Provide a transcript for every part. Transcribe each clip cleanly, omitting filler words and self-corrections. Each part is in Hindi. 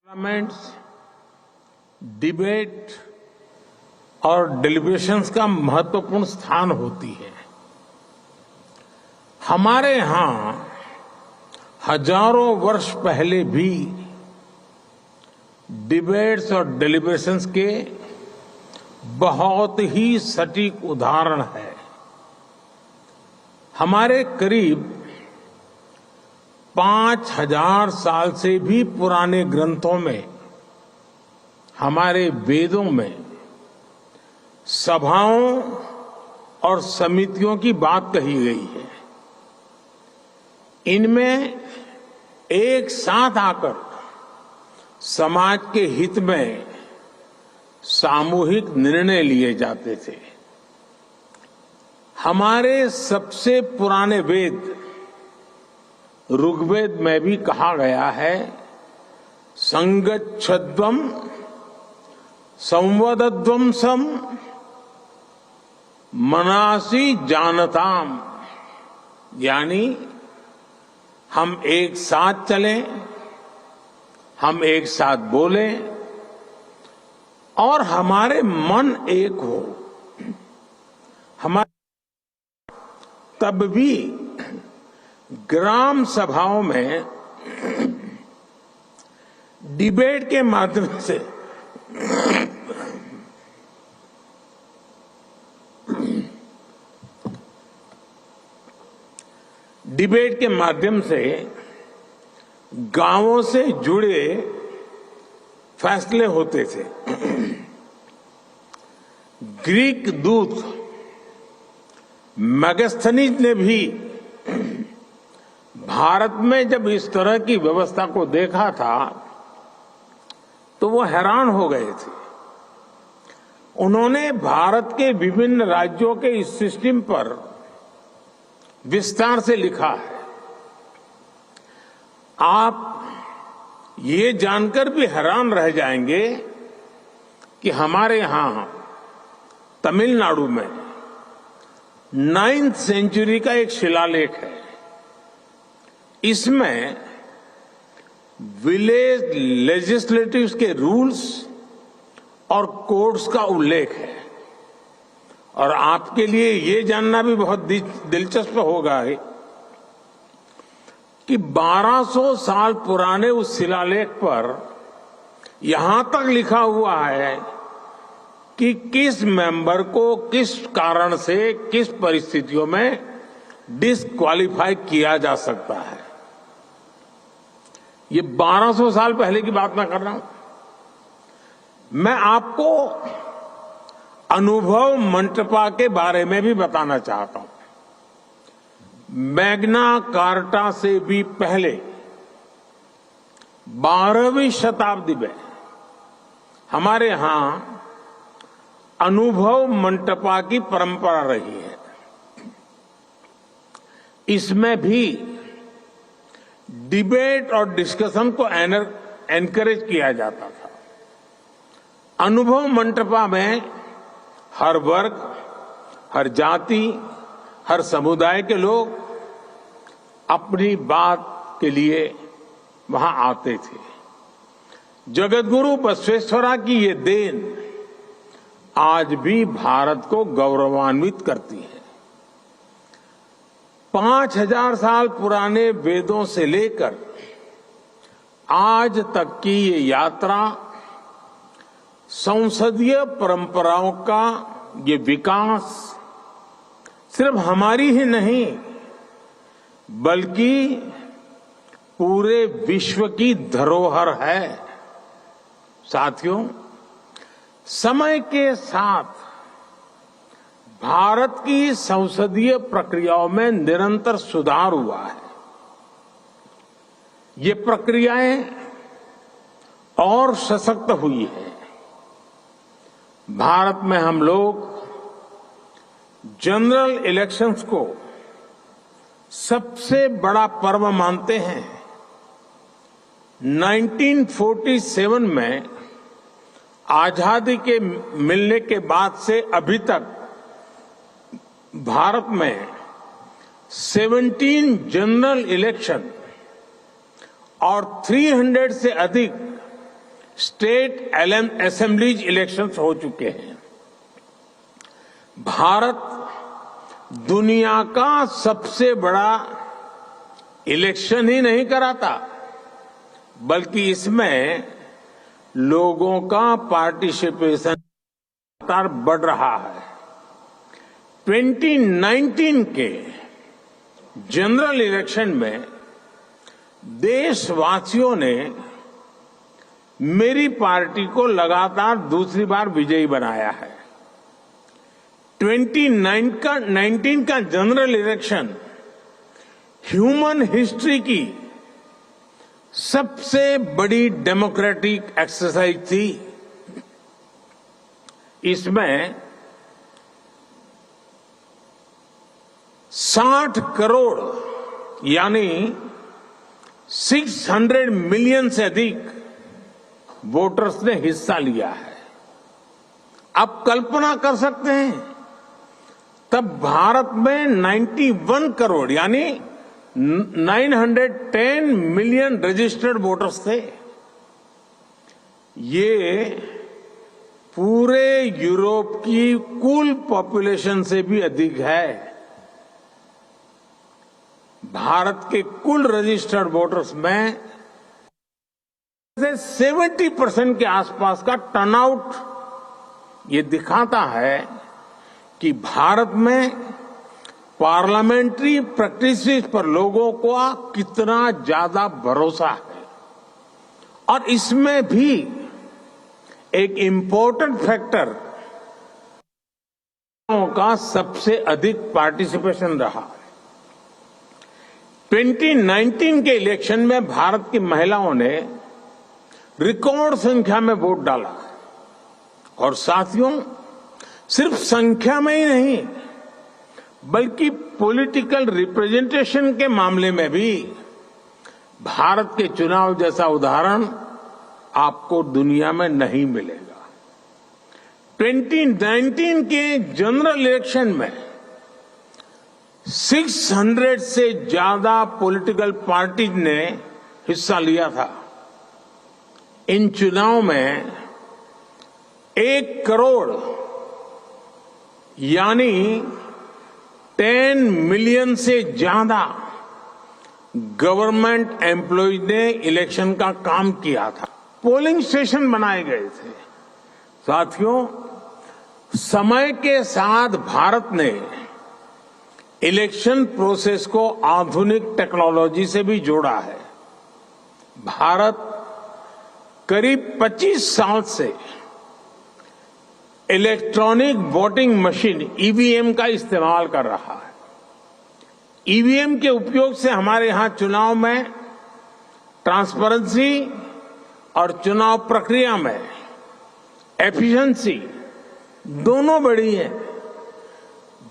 पार्लियामेंट्स डिबेट और डेलिब्रेशंस का महत्वपूर्ण स्थान होती है। हमारे यहां हजारों वर्ष पहले भी डिबेट्स और डेलिब्रेशंस के बहुत ही सटीक उदाहरण है। हमारे करीब 5000 साल से भी पुराने ग्रंथों में, हमारे वेदों में सभाओं और समितियों की बात कही गई है। इनमें एक साथ आकर समाज के हित में सामूहिक निर्णय लिए जाते थे। हमारे सबसे पुराने वेद ऋग्वेद में भी कहा गया है, संगच्छध्वम संवदध्वम सम मनासी जानताम, यानी हम एक साथ चलें, हम एक साथ बोलें और हमारे मन एक हो। हमारे तब भी ग्राम सभाओं में डिबेट के माध्यम से गांवों से जुड़े फैसले होते थे। ग्रीक दूत मेगास्थनीज ने भी भारत में जब इस तरह की व्यवस्था को देखा था तो वो हैरान हो गए थे। उन्होंने भारत के विभिन्न राज्यों के इस सिस्टम पर विस्तार से लिखा है। आप ये जानकर भी हैरान रह जाएंगे कि हमारे यहां तमिलनाडु में 9th सेंचुरी का एक शिलालेख है। इसमें विलेज लेजिस्लेटिव्स के रूल्स और कोड्स का उल्लेख है। और आपके लिए ये जानना भी बहुत दिलचस्प होगा कि 1200 साल पुराने उस शिलालेख पर यहां तक लिखा हुआ है कि किस मेंबर को किस कारण से, किस परिस्थितियों में डिस्क्वालीफाई किया जा सकता है। ये 1200 साल पहले की बात मैं कर रहा हूं। मैं आपको अनुभव मंटपा के बारे में भी बताना चाहता हूं। मैग्ना कार्टा से भी पहले 12वीं शताब्दी में हमारे यहां अनुभव मंटपा की परंपरा रही है। इसमें भी डिबेट और डिस्कशन को एनकरेज किया जाता था। अनुभव मंटपा में हर वर्ग, हर जाति, हर समुदाय के लोग अपनी बात के लिए वहां आते थे। जगतगुरु बसवेश्वरा की ये देन आज भी भारत को गौरवान्वित करती है। 5000 साल पुराने वेदों से लेकर आज तक की ये यात्रा संसदीय परंपराओं का ये विकास सिर्फ हमारी ही नहीं बल्कि पूरे विश्व की धरोहर है। साथियों, समय के साथ भारत की संसदीय प्रक्रियाओं में निरंतर सुधार हुआ है। ये प्रक्रियाएं और सशक्त हुई है। भारत में हम लोग जनरल इलेक्शंस को सबसे बड़ा पर्व मानते हैं। 1947 में आजादी के मिलने के बाद से अभी तक भारत में 17 जनरल इलेक्शन और 300 से अधिक स्टेट असेंबलीज इलेक्शंस हो चुके हैं। भारत दुनिया का सबसे बड़ा इलेक्शन ही नहीं कराता, बल्कि इसमें लोगों का पार्टिसिपेशन लगातार बढ़ रहा है। 2019 के जनरल इलेक्शन में देशवासियों ने मेरी पार्टी को लगातार दूसरी बार विजयी बनाया है। 2019 का जनरल इलेक्शन ह्यूमन हिस्ट्री की सबसे बड़ी डेमोक्रेटिक एक्सरसाइज थी। इसमें 60 करोड़ यानी 600 मिलियन से अधिक वोटर्स ने हिस्सा लिया है। आप कल्पना कर सकते हैं, तब भारत में 91 करोड़ यानी 910 मिलियन रजिस्टर्ड वोटर्स थे। ये पूरे यूरोप की कुल पॉपुलेशन से भी अधिक है। भारत के कुल रजिस्टर्ड वोटर्स में से 70% के आसपास का टर्नआउट ये दिखाता है कि भारत में पार्लियामेंट्री प्रैक्टिसेस पर लोगों को कितना ज्यादा भरोसा है। और इसमें भी एक इम्पोर्टेंट फैक्टर का सबसे अधिक पार्टिसिपेशन रहा। 2019 के इलेक्शन में भारत की महिलाओं ने रिकॉर्ड संख्या में वोट डाला। और साथियों, सिर्फ संख्या में ही नहीं, बल्कि पॉलिटिकल रिप्रेजेंटेशन के मामले में भी भारत के चुनाव जैसा उदाहरण आपको दुनिया में नहीं मिलेगा। 2019 के जनरल इलेक्शन में 600 से ज्यादा पॉलिटिकल पार्टीज ने हिस्सा लिया था। इन चुनाव में 1 करोड़ यानी 10 मिलियन से ज्यादा गवर्नमेंट एम्प्लॉयज ने इलेक्शन का काम किया था। पोलिंग स्टेशन बनाए गए थे। साथियों, समय के साथ भारत ने इलेक्शन प्रोसेस को आधुनिक टेक्नोलॉजी से भी जोड़ा है। भारत करीब 25 साल से इलेक्ट्रॉनिक वोटिंग मशीन ईवीएम का इस्तेमाल कर रहा है। ईवीएम के उपयोग से हमारे यहां चुनाव में ट्रांसपेरेंसी और चुनाव प्रक्रिया में एफिशिएंसी दोनों बढ़ी है।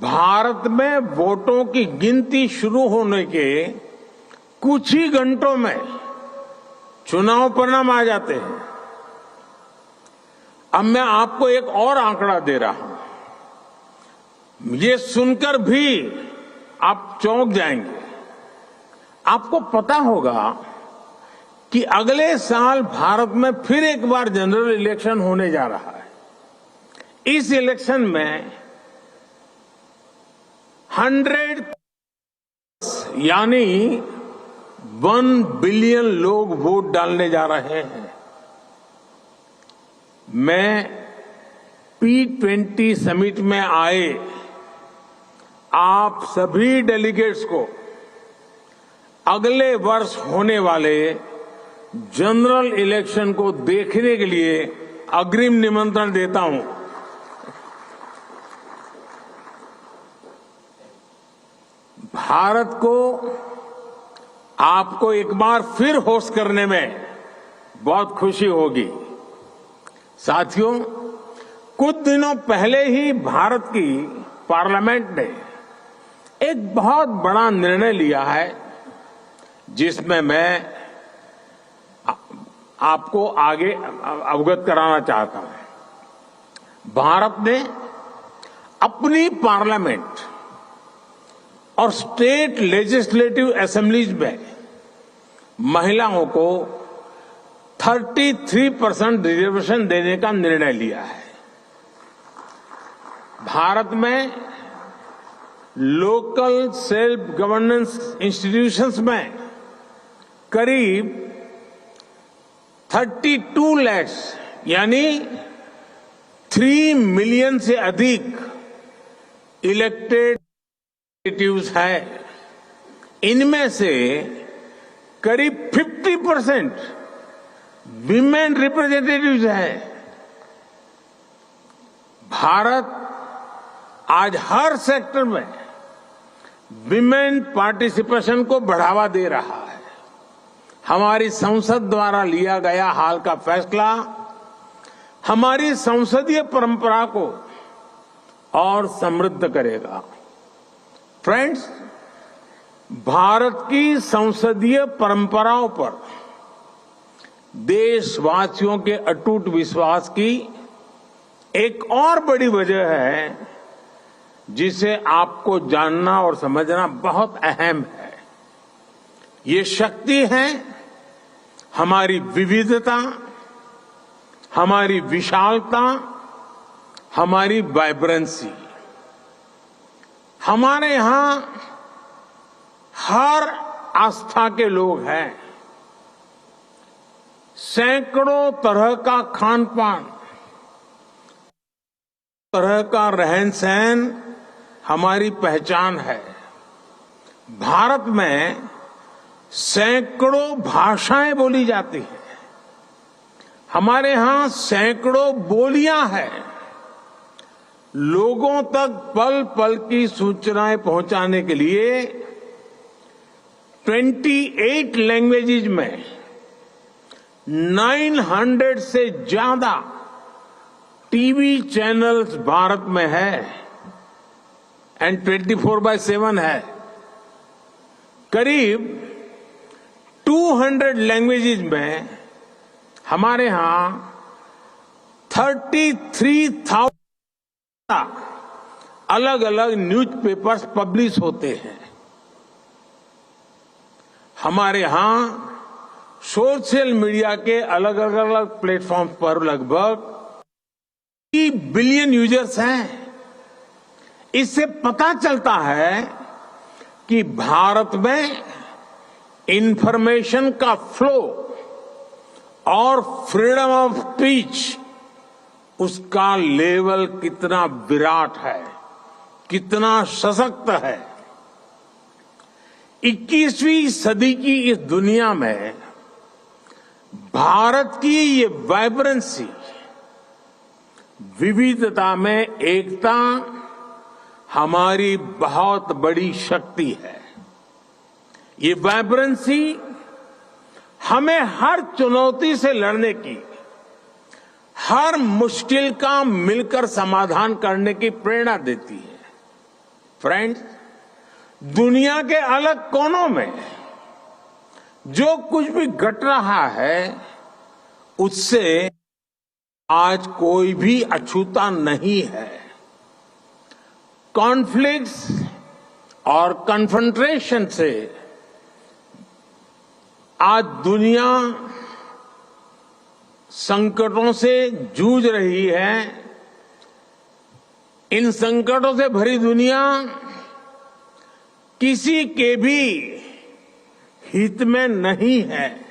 भारत में वोटों की गिनती शुरू होने के कुछ ही घंटों में चुनाव परिणाम आ जाते हैं। अब मैं आपको एक और आंकड़ा दे रहा हूं। ये सुनकर भी आप चौंक जाएंगे। आपको पता होगा कि अगले साल भारत में फिर एक बार जनरल इलेक्शन होने जा रहा है। इस इलेक्शन में 100 यानी 1 बिलियन लोग वोट डालने जा रहे हैं। मैं P20 समिट में आए आप सभी डेलीगेट्स को अगले वर्ष होने वाले जनरल इलेक्शन को देखने के लिए अग्रिम निमंत्रण देता हूं। भारत को आपको एक बार फिर होस्ट करने में बहुत खुशी होगी। साथियों, कुछ दिनों पहले ही भारत की पार्लियामेंट ने एक बहुत बड़ा निर्णय लिया है, जिसमें मैं आपको आगे अवगत कराना चाहता हूं। भारत ने अपनी पार्लियामेंट और स्टेट लेजिस्लेटिव असेंबलीज में महिलाओं को 33% रिजर्वेशन देने का निर्णय लिया है। भारत में लोकल सेल्फ गवर्नेंस इंस्टीट्यूशंस में करीब 32 लाख यानी 3 मिलियन से अधिक इलेक्टेड रिप्रेजेंटेटिव्स है। इनमें से करीब 50% विमेन रिप्रेजेंटेटिव्स है। भारत आज हर सेक्टर में विमेन पार्टिसिपेशन को बढ़ावा दे रहा है। हमारी संसद द्वारा लिया गया हाल का फैसला हमारी संसदीय परंपरा को और समृद्ध करेगा। फ्रेंड्स, भारत की संसदीय परंपराओं पर देशवासियों के अटूट विश्वास की एक और बड़ी वजह है जिसे आपको जानना और समझना बहुत अहम है। ये शक्ति है हमारी विविधता, हमारी विशालता, हमारी वाइब्रेंसी। हमारे यहां हर आस्था के लोग हैं। सैकड़ों तरह का खान पान, तरह का रहन सहन हमारी पहचान है। भारत में सैकड़ों भाषाएं बोली जाती हैं। हमारे यहां सैकड़ों बोलियां हैं। लोगों तक पल पल की सूचनाएं पहुंचाने के लिए 28 लैंग्वेजेज में 900 से ज्यादा टीवी चैनल्स भारत में है एंड 24/7 है। करीब 200 लैंग्वेजेज में हमारे यहां 33,000 अलग अलग न्यूज़पेपर्स पब्लिश होते हैं। हमारे यहां सोशल मीडिया के अलग अलग प्लेटफॉर्म पर लगभग 3 बिलियन यूजर्स हैं। इससे पता चलता है कि भारत में इंफॉर्मेशन का फ्लो और फ्रीडम ऑफ स्पीच, उसका लेवल कितना विराट है, कितना सशक्त है। 21वीं सदी की इस दुनिया में भारत की ये वाइब्रेंसी, विविधता में एकता हमारी बहुत बड़ी शक्ति है। ये वाइब्रेंसी हमें हर चुनौती से लड़ने की, हर मुश्किल का मिलकर समाधान करने की प्रेरणा देती है। फ्रेंड्स, दुनिया के अलग कोनों में जो कुछ भी घट रहा है उससे आज कोई भी अछूता नहीं है। कॉन्फ्लिक्ट्स और कन्फ्रंटेशन से आज दुनिया संकटों से जूझ रही है। इन संकटों से भरी दुनिया किसी के भी हित में नहीं है।